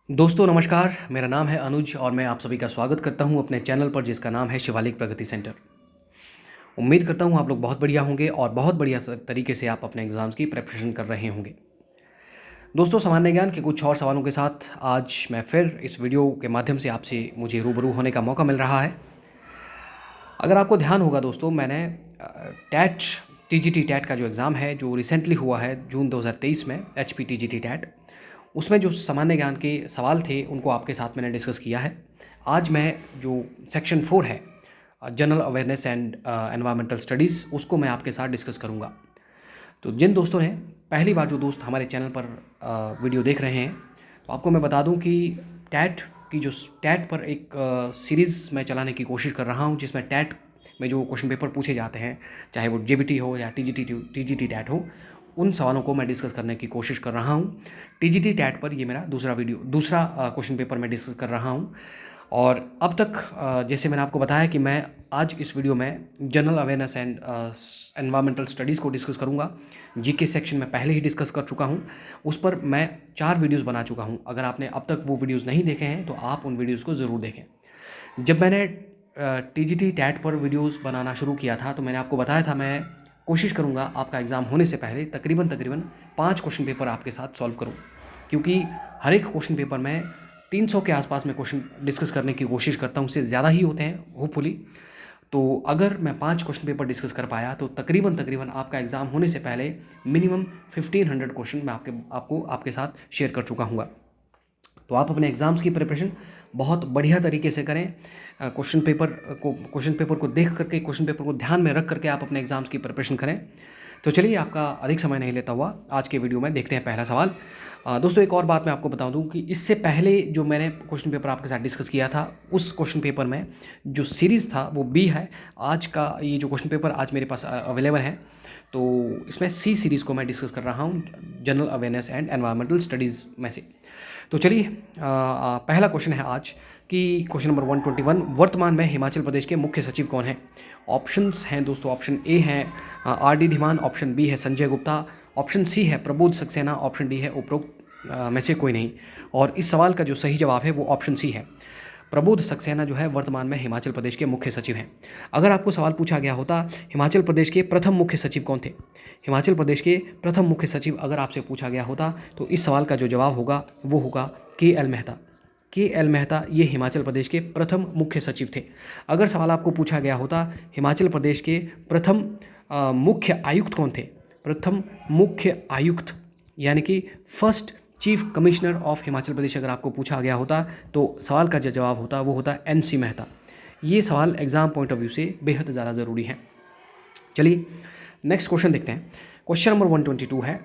दोस्तों नमस्कार, मेरा नाम है अनुज और मैं आप सभी का स्वागत करता हूं अपने चैनल पर जिसका नाम है शिवालिक प्रगति सेंटर। उम्मीद करता हूं आप लोग बहुत बढ़िया होंगे और बहुत बढ़िया तरीके से आप अपने एग्ज़ाम्स की प्रिपरेशन कर रहे होंगे। दोस्तों सामान्य ज्ञान के कुछ और सवालों के साथ आज मैं फिर इस वीडियो के माध्यम से आपसे मुझे रूबरू होने का मौका मिल रहा है। अगर आपको ध्यान होगा दोस्तों, मैंने टैट टीजीटी टैट का जो एग्ज़ाम है जो रिसेंटली हुआ है जून 2023 में, एचपी टीजीटी टैट, उसमें जो सामान्य ज्ञान के सवाल थे उनको आपके साथ मैंने डिस्कस किया है। आज मैं जो सेक्शन 4 है, general awareness and environmental studies, उसको मैं आपके साथ डिस्कस करूँगा। तो जिन दोस्तों ने पहली बार जो दोस्त हमारे चैनल पर वीडियो देख रहे हैं, तो आपको मैं बता दूं कि टैट की जो टैट पर एक सीरीज़ मैं चलाने की कोशिश कर रहा हूं जिसमें टैट में जो क्वेश्चन पेपर पूछे जाते हैं, चाहे वो जेबीटी हो या टीजीटी टैट हो, उन सवालों को मैं डिस्कस करने की कोशिश कर रहा हूं। टीजीटी टैट पर ये मेरा दूसरा क्वेश्चन पेपर मैं डिस्कस कर रहा हूं। और अब तक जैसे मैंने आपको बताया कि मैं आज इस वीडियो में general awareness and environmental studies को डिस्कस करूंगा। जीके सेक्शन में पहले ही डिस्कस कर चुका हूं, उस पर मैं 4 वीडियोस बना चुका हूं। अगर आपने अब तक वो वीडियोस नहीं देखे हैं तो आप उन वीडियोस को ज़रूर देखें। जब मैंने टीजीटी टैट पर वीडियोस बनाना शुरू किया था तो मैंने आपको बताया था मैं कोशिश करूंगा आपका एग्ज़ाम होने से पहले तकरीबन 5 क्वेश्चन पेपर आपके साथ सॉल्व करूँ, क्योंकि हर एक क्वेश्चन पेपर में 300 के आसपास में क्वेश्चन डिस्कस करने की कोशिश करता हूँ, उससे ज़्यादा ही होते हैं होपफुली। तो अगर मैं 5 क्वेश्चन पेपर डिस्कस कर पाया तो तकरीबन आपका एग्ज़ाम होने से पहले मिनिमम 1500 क्वेश्चन मैं आपके साथ शेयर कर चुका हूँगा। तो आप अपने एग्ज़ाम्स की प्रिपरेशन बहुत बढ़िया तरीके से करें। क्वेश्चन पेपर को देख करके, क्वेश्चन पेपर को ध्यान में रख करके आप अपने एग्ज़ाम्स की प्रिपरेशन करें। तो चलिए आपका अधिक समय नहीं लेता हुआ आज के वीडियो में देखते हैं पहला सवाल। दोस्तों एक और बात मैं आपको बता दूं कि इससे पहले जो मैंने क्वेश्चन पेपर आपके साथ डिस्कस किया था, उस क्वेश्चन पेपर में जो सीरीज़ था वो बी है। आज का ये जो क्वेश्चन पेपर आज मेरे पास अवेलेबल है, तो इसमें सी सीरीज़ को मैं डिस्कस कर रहा हूँ, general awareness and environmental studies में से। तो चलिए पहला क्वेश्चन है आज कि क्वेश्चन नंबर 121, वर्तमान में हिमाचल प्रदेश के मुख्य सचिव कौन है? ऑप्शंस हैं दोस्तों, ऑप्शन ए है R D Dhiman, option B है संजय गुप्ता, ऑप्शन सी है प्रबोध सक्सेना, ऑप्शन डी है उपरोक्त में से कोई नहीं। और इस सवाल का जो सही जवाब है वो ऑप्शन सी है। प्रबोध सक्सेना जो है वर्तमान में हिमाचल प्रदेश के मुख्य सचिव हैं। अगर आपको सवाल पूछा गया होता हिमाचल प्रदेश के प्रथम मुख्य सचिव कौन थे, हिमाचल प्रदेश के प्रथम मुख्य सचिव अगर आपसे पूछा गया होता तो इस सवाल का जो जवाब होगा वो होगा के एल मेहता। के एल मेहता ये हिमाचल प्रदेश के प्रथम मुख्य सचिव थे। अगर सवाल आपको पूछा गया होता हिमाचल प्रदेश के प्रथम मुख्य आयुक्त कौन थे, प्रथम मुख्य आयुक्त यानी कि first chief commissioner of Himachal Pradesh अगर आपको पूछा गया होता तो सवाल का जो जवाब होता वो होता एन सी मेहता। ये सवाल एग्जाम पॉइंट ऑफ व्यू से बेहद ज़्यादा ज़रूरी है। चलिए नेक्स्ट क्वेश्चन देखते हैं। क्वेश्चन नंबर 122 है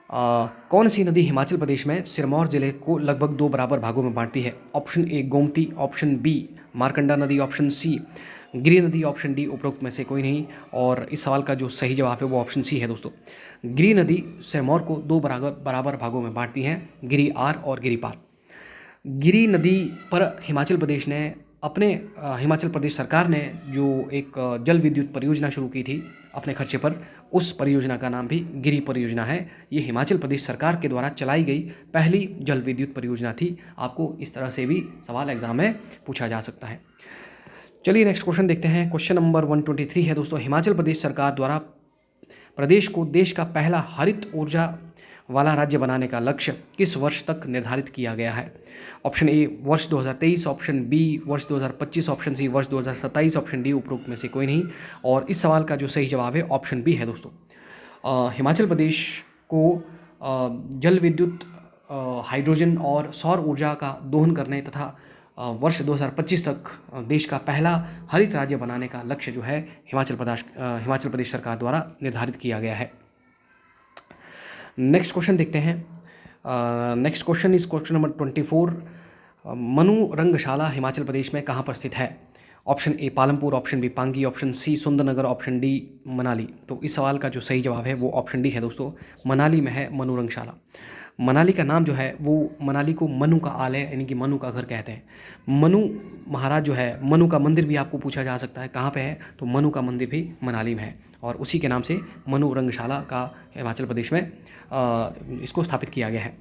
कौन सी नदी हिमाचल प्रदेश में सिरमौर जिले को लगभग 2 बराबर भागों में बांटती है? Option A Gomti, option B Markanda नदी, ऑप्शन सी गिरी नदी, ऑप्शन डी उपरोक्त में से कोई नहीं। और इस सवाल का जो सही जवाब है वो ऑप्शन सी है दोस्तों। गिरी नदी सिरमौर को 2 बराबर भागों में बांटती हैं, गिरी आर और गिरी पार। गिरी नदी पर हिमाचल प्रदेश सरकार ने जो एक जल विद्युत परियोजना शुरू की थी अपने खर्चे पर, उस परियोजना का नाम भी गिरी परियोजना है। ये हिमाचल प्रदेश सरकार के द्वारा चलाई गई पहली जल विद्युत परियोजना थी। आपको इस तरह से भी सवाल एग्जाम में पूछा जा सकता है। चलिए नेक्स्ट क्वेश्चन देखते हैं। क्वेश्चन नंबर 123 है दोस्तों, हिमाचल प्रदेश सरकार द्वारा प्रदेश को देश का पहला हरित ऊर्जा वाला राज्य बनाने का लक्ष्य किस वर्ष तक निर्धारित किया गया है? ऑप्शन ए वर्ष 2023, ऑप्शन बी वर्ष 2025, ऑप्शन सी वर्ष 2027, ऑप्शन डी उपरोक्त में से कोई नहीं। और इस सवाल का जो सही जवाब है ऑप्शन बी है दोस्तों। हिमाचल प्रदेश को जल विद्युत, हाइड्रोजन और सौर ऊर्जा का दोहन करने तथा वर्ष 2025 तक देश का पहला हरित राज्य बनाने का लक्ष्य जो है हिमाचल प्रदेश सरकार द्वारा निर्धारित किया गया है। नेक्स्ट क्वेश्चन देखते हैं। Next question is question number 24, Manu Rangshala Himachal Pradesh में कहाँ पर स्थित है? Option A Palampur, option B Pangi, option C Sundernagar, option D Manali. तो इस सवाल का जो सही जवाब है वो ऑप्शन डी है दोस्तों, मनाली में है मनु रंगशाला। मनाली का नाम जो है वो मनाली को मनु का आलय यानी कि मनु का घर कहते हैं। मनु महाराज जो है, मनु का मंदिर भी आपको पूछा जा सकता है कहाँ पे है, तो मनु का मंदिर भी मनाली में है और उसी के नाम से मनु रंगशाला का हिमाचल प्रदेश में इसको स्थापित किया गया है।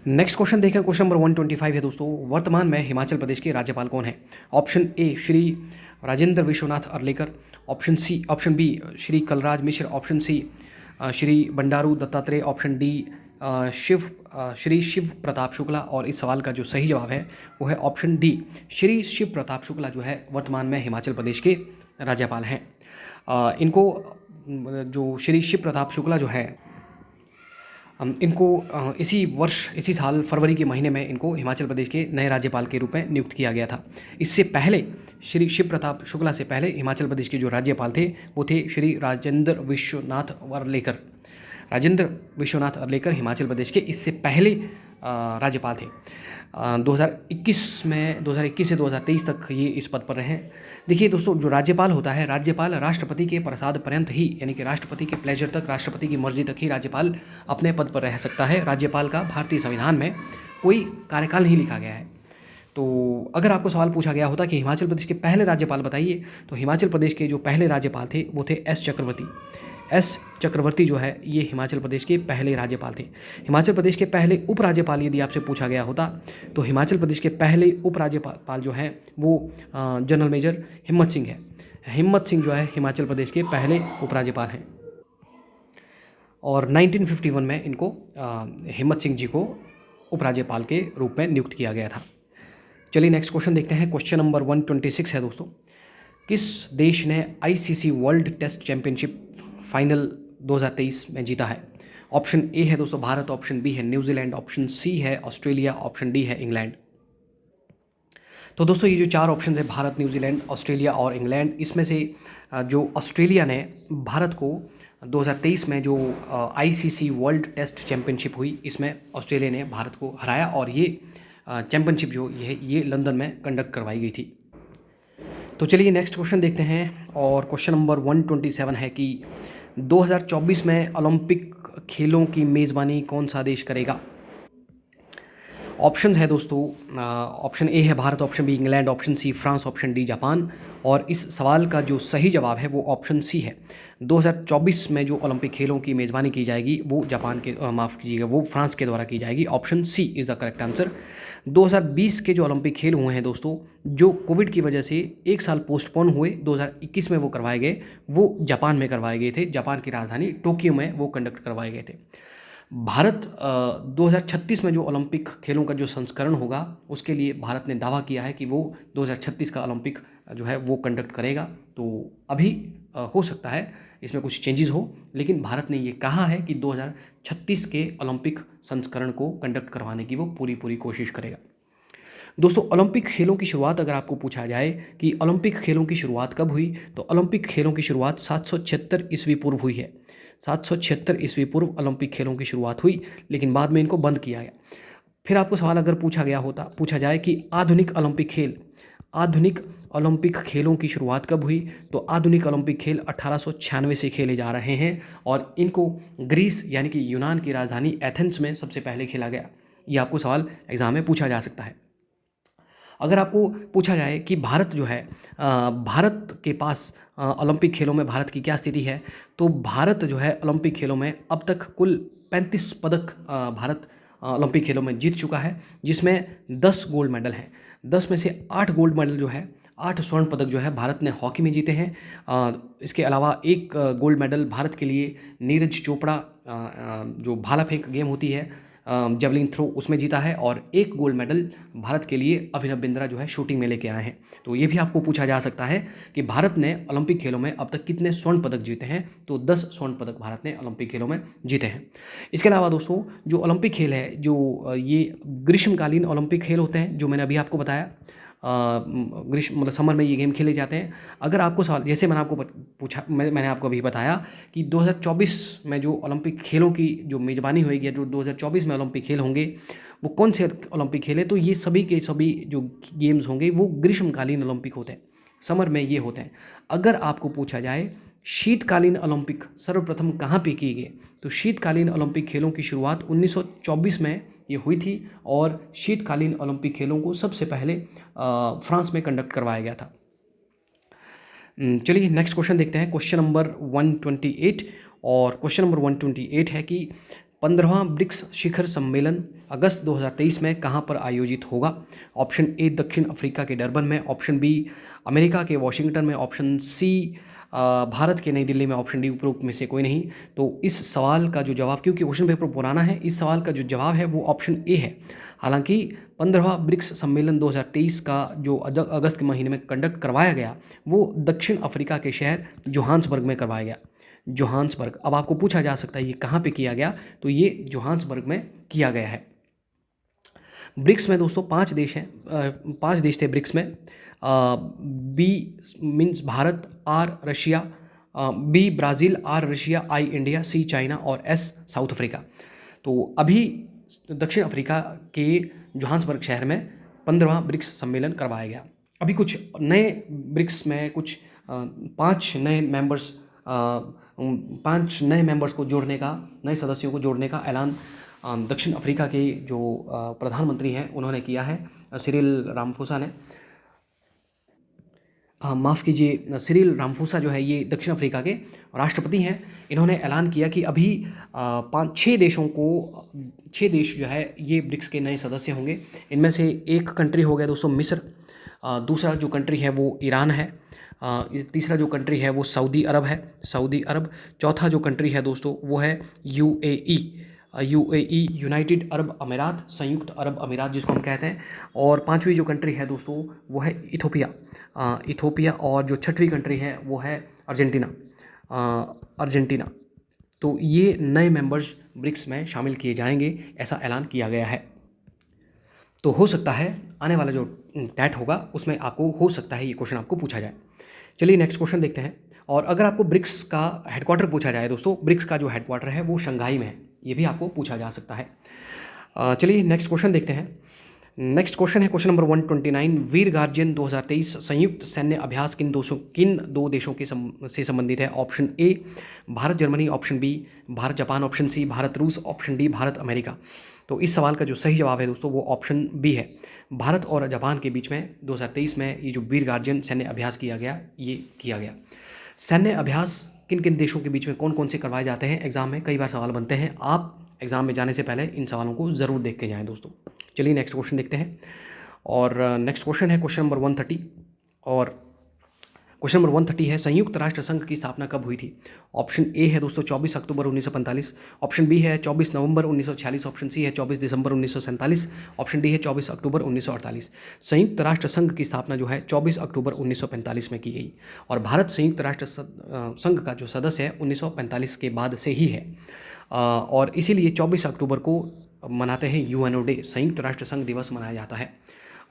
नेक्स्ट क्वेश्चन देखें, क्वेश्चन नंबर 125 है दोस्तों, वर्तमान में हिमाचल प्रदेश के राज्यपाल कौन है? Option A Shri Rajendra Vishwanath Arlekar, option B Shri Kalraj Mishra, option C Shri Bandaru Dattatreya, option D Shri Shiv Pratap Shukla. और इस सवाल का जो सही जवाब है वो है ऑप्शन डी, श्री शिव प्रताप शुक्ला जो है वर्तमान में हिमाचल प्रदेश के राज्यपाल हैं। इनको जो श्री शिव प्रताप शुक्ला जो है इनको इसी वर्ष इसी साल फरवरी के महीने में इनको हिमाचल प्रदेश के नए राज्यपाल के रूप में नियुक्त किया गया था। इससे पहले श्री शिव प्रताप शुक्ला से पहले हिमाचल प्रदेश के जो राज्यपाल थे वो थे श्री राजेंद्र विश्वनाथ अर्लेकर। राजेंद्र विश्वनाथ अर्लेकर हिमाचल प्रदेश के इससे पहले राज्यपाल थे। 2021 से 2023 तक ये इस पद पर रहे। देखिए दोस्तों, जो राज्यपाल होता है, राज्यपाल राष्ट्रपति के प्रसाद पर्यंत ही, यानी कि राष्ट्रपति के प्लेजर तक, राष्ट्रपति की मर्जी तक ही राज्यपाल अपने पद पर रह सकता है। राज्यपाल का भारतीय संविधान में कोई कार्यकाल नहीं लिखा गया है। तो अगर आपको सवाल पूछा गया होता कि हिमाचल प्रदेश के पहले राज्यपाल बताइए, तो हिमाचल प्रदेश के जो पहले राज्यपाल थे वो थे एस चक्रवर्ती जो है ये हिमाचल प्रदेश के पहले राज्यपाल थे। हिमाचल प्रदेश के पहले उपराज्यपाल यदि आपसे पूछा गया होता तो हिमाचल प्रदेश के पहले उपराज्यपाल जो हैं वो जनरल मेजर हिम्मत सिंह है। हिम्मत सिंह जो है हिमाचल प्रदेश के पहले उपराज्यपाल हैं और 1951 में इनको हिम्मत सिंह जी को उपराज्यपाल के रूप में नियुक्त किया गया था। चलिए नेक्स्ट क्वेश्चन देखते हैं। क्वेश्चन नंबर 126 है दोस्तों, किस देश ने ICC world test championship final 2023 में जीता है? ऑप्शन ए है दोस्तों भारत, ऑप्शन बी है न्यूजीलैंड, ऑप्शन सी है ऑस्ट्रेलिया, ऑप्शन डी है इंग्लैंड। तो दोस्तों ये जो चार ऑप्शन है, भारत, न्यूजीलैंड, ऑस्ट्रेलिया और इंग्लैंड, इसमें से जो ऑस्ट्रेलिया ने भारत को 2023 में जो ICC वर्ल्ड टेस्ट चैंपियनशिप हुई, इसमें ऑस्ट्रेलिया ने भारत को हराया और ये चैंपियनशिप जो ये लंदन में कंडक्ट करवाई गई थी। तो चलिए नेक्स्ट क्वेश्चन देखते हैं और क्वेश्चन नंबर 127 है कि 2024 में ओलंपिक खेलों की मेज़बानी कौन सा देश करेगा? ऑप्शन है दोस्तों, ऑप्शन ए है Bharat, option B England, option C France, option D Japan. और इस सवाल का जो सही जवाब है वो ऑप्शन सी है। 2024 में जो ओलंपिक खेलों की मेज़बानी की जाएगी वो माफ़ कीजिएगा, वो फ्रांस के द्वारा की जाएगी। Option C is the correct answer. 2020 के जो ओलंपिक खेल हुए हैं दोस्तों, जो कोविड की वजह से एक साल पोस्टपोन हुए, 2021 में वो करवाए गए, वो जापान में करवाए गए थे। जापान की राजधानी टोक्यो में वो कंडक्ट करवाए गए थे। भारत 2036 में जो ओलंपिक खेलों का जो संस्करण होगा उसके लिए भारत ने दावा किया है कि वो 2036 का ओलंपिक जो है वो कंडक्ट करेगा। तो अभी हो सकता है इसमें कुछ चेंजेस हो, लेकिन भारत ने ये कहा है कि 2036 के ओलंपिक संस्करण को कंडक्ट करवाने की वो पूरी कोशिश करेगा। दोस्तों ओलंपिक खेलों की शुरुआत अगर आपको पूछा जाए कि ओलंपिक खेलों की शुरुआत कब हुई, तो ओलंपिक खेलों की शुरुआत 776 ईस्वी पूर्व हुई है। 776 ईस्वी पूर्व ओलंपिक खेलों की शुरुआत हुई, लेकिन बाद में इनको बंद किया गया। फिर आपको सवाल अगर पूछा जाए कि आधुनिक ओलंपिक खेलों की शुरुआत कब हुई, तो आधुनिक ओलंपिक खेल 1896 से खेले जा रहे हैं और इनको ग्रीस यानी कि यूनान की राजधानी एथेंस में सबसे पहले खेला गया। ये आपको सवाल एग्जाम में पूछा जा सकता है। अगर आपको पूछा जाए कि भारत जो है, भारत के पास ओलंपिक खेलों में भारत की क्या स्थिति है, तो भारत जो है ओलंपिक खेलों में अब तक कुल 35 पदक भारत ओलंपिक खेलों में जीत चुका है, जिसमें 10 गोल्ड मेडल हैं। 10 में से 8 गोल्ड मेडल जो है, 8 स्वर्ण पदक जो है भारत ने हॉकी में जीते हैं। इसके अलावा एक गोल्ड मेडल भारत के लिए नीरज चोपड़ा जो भाला फेंक गेम होती है, जेवलिन थ्रो, उसमें जीता है। और एक गोल्ड मेडल भारत के लिए अभिनव बिंद्रा जो है शूटिंग में लेके आए हैं। तो ये भी आपको पूछा जा सकता है कि भारत ने ओलंपिक खेलों में अब तक कितने स्वर्ण पदक जीते हैं, तो 10 स्वर्ण पदक भारत ने ओलंपिक खेलों में जीते हैं। इसके अलावा दोस्तों जो ओलंपिक खेल है, जो ये ग्रीष्मकालीन ओलंपिक खेल होते हैं, जो मैंने अभी आपको बताया, ग्रीष्म मतलब समर में ये गेम खेले जाते हैं। अगर आपको सवाल, जैसे मैंने आपको अभी बताया कि 2024 में जो ओलंपिक खेलों की जो मेज़बानी होगी, जो 2024 में ओलंपिक खेल होंगे वो कौन से ओलंपिक खेल है, तो ये सभी के सभी जो गेम्स होंगे वो ग्रीष्मकालीन ओलंपिक होते हैं, समर में ये होते हैं। अगर आपको पूछा जाए शीतकालीन ओलंपिक सर्वप्रथम कहाँ पे किए गए, तो शीतकालीन ओलंपिक खेलों की शुरुआत 1924 में ये हुई थी और शीतकालीन ओलंपिक खेलों को सबसे पहले फ्रांस में कंडक्ट करवाया गया था। चलिए नेक्स्ट क्वेश्चन देखते हैं, क्वेश्चन नंबर 128। और क्वेश्चन नंबर 128 है कि 15वां ब्रिक्स शिखर सम्मेलन अगस्त 2023 में कहाँ पर आयोजित होगा? ऑप्शन ए दक्षिण अफ्रीका के डरबन में, ऑप्शन बी अमेरिका के वॉशिंगटन में, ऑप्शन सी भारत के नई दिल्ली में, ऑप्शन डी उपरोक्त में से कोई नहीं। तो इस सवाल का जो जवाब, क्योंकि क्वेश्चन पेपर पुराना है, इस सवाल का जो जवाब है वो ऑप्शन ए है। हालांकि 15वां ब्रिक्स सम्मेलन 2023 का जो अगस्त के महीने में कंडक्ट करवाया गया वो दक्षिण अफ्रीका के शहर जोहान्सबर्ग में करवाया गया। जोहान्सबर्ग। अब आपको पूछा जा सकता है ये कहाँ पे किया गया, तो ये जोहान्सबर्ग में किया गया है। ब्रिक्स में दोस्तों 5 देश हैं, 5 देश थे ब्रिक्स में। B means Bharat, R Russia, B Brazil, R Russia, I India, C China और एस साउथ अफ्रीका। तो अभी दक्षिण अफ्रीका के जोहान्सबर्ग शहर में 15वां ब्रिक्स सम्मेलन करवाया गया। अभी कुछ नए ब्रिक्स में कुछ 5 नए मेंबर्स 5 नए मेंबर्स को जोड़ने का, नए सदस्यों को जोड़ने का ऐलान दक्षिण अफ्रीका के जो प्रधानमंत्री हैं उन्होंने किया है, सिरिल रामाफोसा ने। माफ़ कीजिए, सिरिल रामाफोसा जो है ये दक्षिण अफ्रीका के राष्ट्रपति हैं। इन्होंने ऐलान किया कि अभी 5-6 देशों को, 6 देश जो है ये ब्रिक्स के नए सदस्य होंगे। इनमें से एक कंट्री हो गया दोस्तों मिस्र, दूसरा जो कंट्री है वो ईरान है, तीसरा जो कंट्री है वो सऊदी अरब है, सऊदी अरब। चौथा जो कंट्री है दोस्तों वो है यूएई, यूनाइटेड अरब अमीरात, संयुक्त अरब अमीरात जिसको हम कहते हैं। और 5वीं जो कंट्री है दोस्तों वो है इथोपिया, इथोपिया। और जो 6वीं कंट्री है वो है अर्जेंटीना, अर्जेंटीना। तो ये नए मेंबर्स ब्रिक्स में शामिल किए जाएंगे, ऐसा ऐलान किया गया है। तो हो सकता है आने वाला जो टैट होगा उसमें आपको हो सकता है ये क्वेश्चन आपको पूछा जाए। चलिए नेक्स्ट क्वेश्चन देखते हैं। और अगर आपको ब्रिक्स का हेडक्वार्टर पूछा जाए दोस्तों, ब्रिक्स का जो हेडक्वार्टर है वो शंघाई में है, ये भी आपको पूछा जा सकता है। चलिए नेक्स्ट क्वेश्चन देखते हैं। नेक्स्ट क्वेश्चन है क्वेश्चन नंबर 129। वीर गार्जियन 2023 संयुक्त सैन्य अभ्यास किन दो देशों के से संबंधित है? Option A Bharat Germany, option B Bharat Japan, option C Bharat रूस, ऑप्शन डी भारत अमेरिका। तो इस सवाल का जो सही जवाब है दोस्तों वो ऑप्शन बी है। भारत और जापान के बीच में 2023 में ये जो वीर गार्जियन सैन्य अभ्यास किया गया, ये किया गया। सैन्य अभ्यास किन किन देशों के बीच में कौन कौन से करवाए जाते हैं, एग्जाम में कई बार सवाल बनते हैं। आप एग्जाम में जाने से पहले इन सवालों को ज़रूर देख के जाएं दोस्तों। चलिए नेक्स्ट क्वेश्चन देखते हैं। और नेक्स्ट क्वेश्चन है क्वेश्चन नंबर 130। और क्वेश्चन नंबर 130 है संयुक्त राष्ट्र संघ की स्थापना कब हुई थी? ऑप्शन ए है दोस्तों 24 अक्टूबर 1945, ऑप्शन बी है 24 नवंबर 1946, ऑप्शन सी है 24 दिसंबर 1947, ऑप्शन डी है 24 अक्टूबर 1948। संयुक्त राष्ट्र संघ की स्थापना जो है 24 अक्टूबर 1945 में की गई। और भारत संयुक्त राष्ट्र संघ का जो सदस्य है 1945 के बाद से ही है। और इसीलिए 24 अक्टूबर को मनाते हैं यूएनओ डे, संयुक्त राष्ट्र संघ दिवस मनाया जाता है।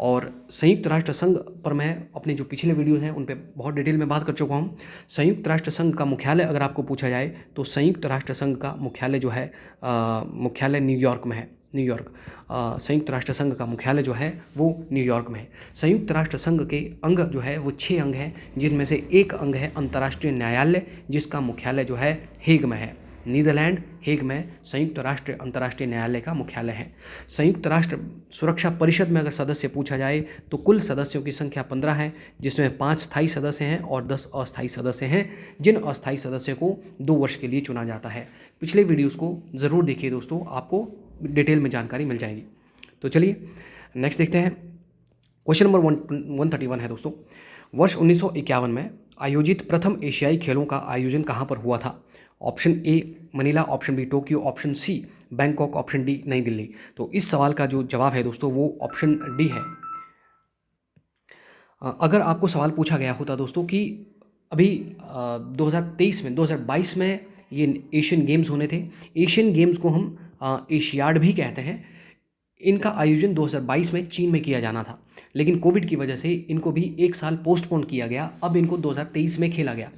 और संयुक्त राष्ट्र संघ पर मैं अपने जो पिछले वीडियोज़ हैं उन पे बहुत डिटेल में बात कर चुका हूँ। संयुक्त राष्ट्र संघ का मुख्यालय अगर आपको पूछा जाए तो संयुक्त राष्ट्र संघ का मुख्यालय जो है मुख्यालय न्यूयॉर्क में है, न्यूयॉर्क। संयुक्त राष्ट्र संघ का मुख्यालय जो है वो न्यूयॉर्क में है। संयुक्त राष्ट्र संघ के अंग जो है वो 6 अंग हैं, जिनमें से एक अंग है अंतर्राष्ट्रीय न्यायालय, जिसका मुख्यालय जो है हेग में है। नीदरलैंड हेग में संयुक्त राष्ट्र अंतर्राष्ट्रीय न्यायालय का मुख्यालय है। संयुक्त राष्ट्र सुरक्षा परिषद में अगर सदस्य पूछा जाए तो कुल सदस्यों की संख्या 15 है, जिसमें 5 स्थायी सदस्य हैं और 10 अस्थायी सदस्य हैं, जिन अस्थायी सदस्य को 2 वर्ष के लिए चुना जाता है। पिछले वीडियोज़ को ज़रूर देखिए दोस्तों, आपको डिटेल में जानकारी मिल जाएगी। तो चलिए नेक्स्ट देखते हैं। क्वेश्चन नंबर 131 है दोस्तों। वर्ष 1951 में आयोजित प्रथम एशियाई खेलों का आयोजन कहाँ पर हुआ था? Option A Manila, option B Tokyo, option C Bangkok, option D Nai Delhi. तो इस सवाल का जो जवाब है दोस्तों वो ऑप्शन डी है। अगर आपको सवाल पूछा गया होता दोस्तों कि अभी 2022 में ये एशियन गेम्स होने थे, एशियन गेम्स को हम एशियाड भी कहते हैं, इनका आयोजन 2022 में चीन में किया जाना था, लेकिन कोविड की वजह से इनको भी 1 साल पोस्टपोन किया गया। अब इनको 2023 में खेला गया।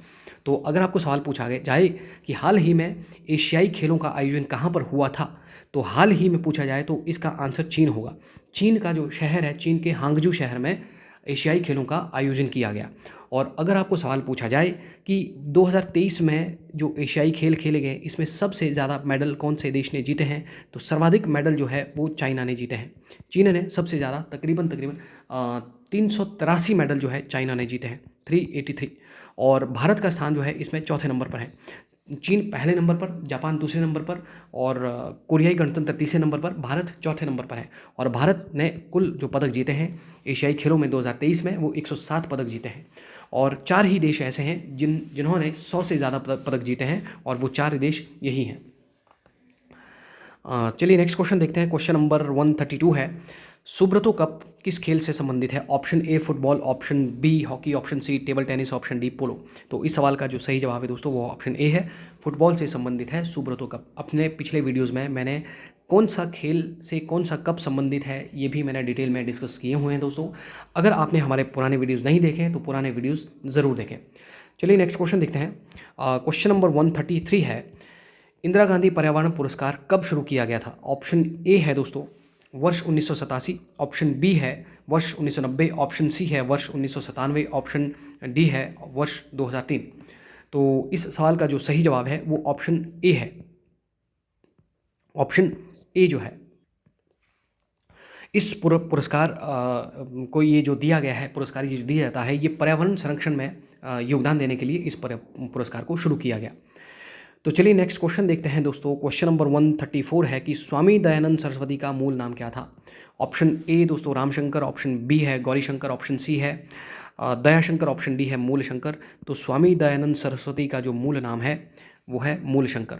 तो अगर आपको सवाल पूछा जाए कि हाल ही में एशियाई खेलों का आयोजन कहाँ पर हुआ था, तो हाल ही में पूछा जाए तो इसका आंसर चीन होगा। चीन का जो शहर है, चीन के हांगजू शहर में एशियाई खेलों का आयोजन किया गया। और अगर आपको सवाल पूछा जाए कि 2023 में जो एशियाई खेल खेले गए, इसमें सबसे ज़्यादा मेडल कौन से देश ने जीते हैं, तो सर्वाधिक मेडल जो है वो चाइना ने जीते हैं। चीन ने सबसे ज़्यादा तकरीबन 383 मेडल जो है चाइना ने जीते हैं, 383। और भारत का स्थान जो है इसमें चौथे नंबर पर है। चीन पहले नंबर पर, जापान दूसरे नंबर पर और कोरियाई गणतंत्र तीसरे नंबर पर, भारत चौथे नंबर पर है। और भारत ने कुल जो पदक जीते हैं एशियाई खेलों में 2023 में, वो 107 पदक जीते हैं। और 4 ही देश ऐसे हैं जिन्होंने 100 से ज़्यादा पदक जीते हैं, और वो 4 देश यही हैं। चलिए नेक्स्ट क्वेश्चन देखते हैं। क्वेश्चन नंबर 132 है, सुब्रतो कप किस खेल से संबंधित है? Option A football, option B hockey, option C table tennis, option D polo. तो इस सवाल का जो सही जवाब है दोस्तों वो ऑप्शन ए है, फुटबॉल से संबंधित है सुब्रतो कप। अपने पिछले वीडियोज़ में मैंने कौन सा खेल से कौन सा कप संबंधित है ये भी मैंने डिटेल में डिस्कस किए हुए हैं दोस्तों। अगर आपने हमारे पुराने वीडियोज़ नहीं देखे हैं तो पुराने वीडियोज़ ज़रूर देखें। चलिए नेक्स्ट क्वेश्चन देखते हैं। क्वेश्चन नंबर 133 है, इंदिरा गांधी पर्यावरण पुरस्कार कब शुरू किया गया था? ऑप्शन ए है दोस्तों वर्ष 1987, ऑप्शन बी है वर्ष 1990, ऑप्शन सी है वर्ष 1997, ऑप्शन डी है वर्ष 2003। तो इस सवाल का जो सही जवाब है वो ऑप्शन ए है। ऑप्शन ए जो है, इस पुरस्कार को ये जो दिया गया है, पुरस्कार ये जो दिया जाता है, ये पर्यावरण संरक्षण में योगदान देने के लिए इस पुरस्कार को शुरू किया गया। तो चलिए नेक्स्ट क्वेश्चन देखते हैं दोस्तों। क्वेश्चन नंबर 134 है कि स्वामी दयानंद सरस्वती का मूल नाम क्या था? ऑप्शन ए दोस्तों रामशंकर, ऑप्शन बी है गौरीशंकर, ऑप्शन सी है दयाशंकर, ऑप्शन डी है मूलशंकर। तो स्वामी दयानंद सरस्वती का जो मूल नाम है वो है मूलशंकर।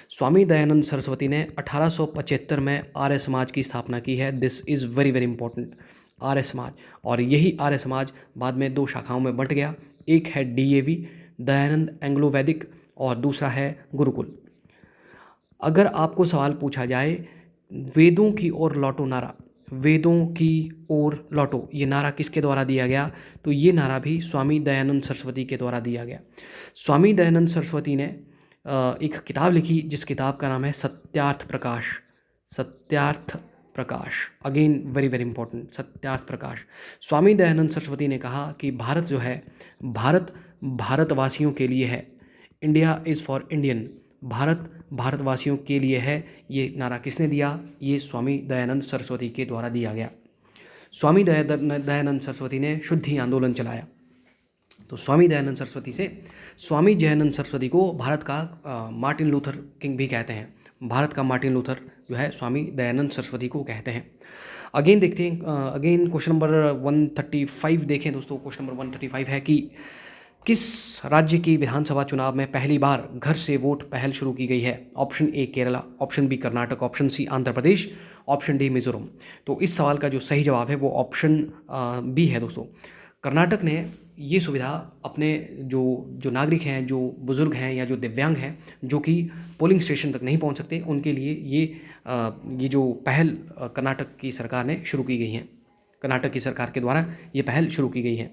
स्वामी दयानंद सरस्वती ने 1875 में आर्य समाज की स्थापना की है। This is very very important, Arya Samaj. और यही आर्य समाज बाद में 2 शाखाओं में बंट गया। एक है DAV दयानंद एंग्लो वैदिक, और दूसरा है गुरुकुल। अगर आपको सवाल पूछा जाए वेदों की ओर लौटो नारा, वेदों की ओर लौटो, ये नारा किसके द्वारा दिया गया? तो ये नारा भी स्वामी दयानंद सरस्वती के द्वारा दिया गया। स्वामी दयानंद सरस्वती ने एक किताब लिखी जिस किताब का नाम है Satyarth Prakash. Satyarth Prakash, again very very important, Satyarth Prakash. Swami Dayanand Saraswati ने कहा कि भारत जो है, भारत भारतवासियों के लिए है। India is for Indian, Bharat भारतवासियों के लिए है। ये नारा किसने दिया? ये स्वामी दयानंद सरस्वती के द्वारा दिया गया। स्वामी दयानंद सरस्वती ने शुद्धि आंदोलन चलाया। तो स्वामी दयानंद सरस्वती से, स्वामी दयानंद सरस्वती को भारत का मार्टिन लूथर किंग भी कहते हैं। भारत का मार्टिन लूथर जो है स्वामी दयानंद सरस्वती को कहते हैं। अगेन देखते हैं, अगेन क्वेश्चन नंबर 135 देखें दोस्तों। क्वेश्चन नंबर 135 है कि किस राज्य की विधानसभा चुनाव में पहली बार घर से वोट पहल शुरू की गई है? Option A Kerala, option B Karnataka, option C Andhra Pradesh, option D Mizoram. तो इस सवाल का जो सही जवाब है वो ऑप्शन बी है दोस्तों। कर्नाटक ने ये सुविधा अपने जो नागरिक हैं, जो बुज़ुर्ग हैं या जो दिव्यांग हैं, जो कि पोलिंग स्टेशन तक नहीं पहुंच सकते, उनके लिए ये जो पहल कर्नाटक की सरकार ने शुरू की गई है, कर्नाटक की सरकार के द्वारा ये पहल शुरू की गई है।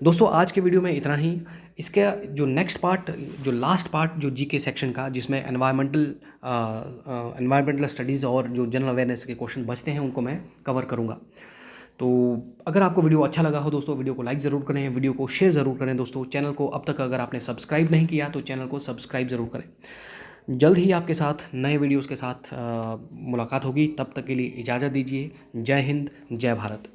दोस्तों आज के वीडियो में इतना ही। इसका जो नेक्स्ट पार्ट, जो लास्ट पार्ट जो GK सेक्शन का, जिसमें एनवायरमेंटल स्टडीज़ और जो जनरल अवेयरनेस के क्वेश्चन बचते हैं उनको मैं कवर करूँगा। तो अगर आपको वीडियो अच्छा लगा हो दोस्तों, वीडियो को लाइक ज़रूर करें, वीडियो को शेयर ज़रूर करें दोस्तों। चैनल को अब तक अगर आपने सब्सक्राइब नहीं किया तो चैनल को सब्सक्राइब ज़रूर करें। जल्द ही आपके साथ नए वीडियोज़ के साथ मुलाकात होगी। तब तक के लिए इजाज़त दीजिए। जय हिंद, जय भारत।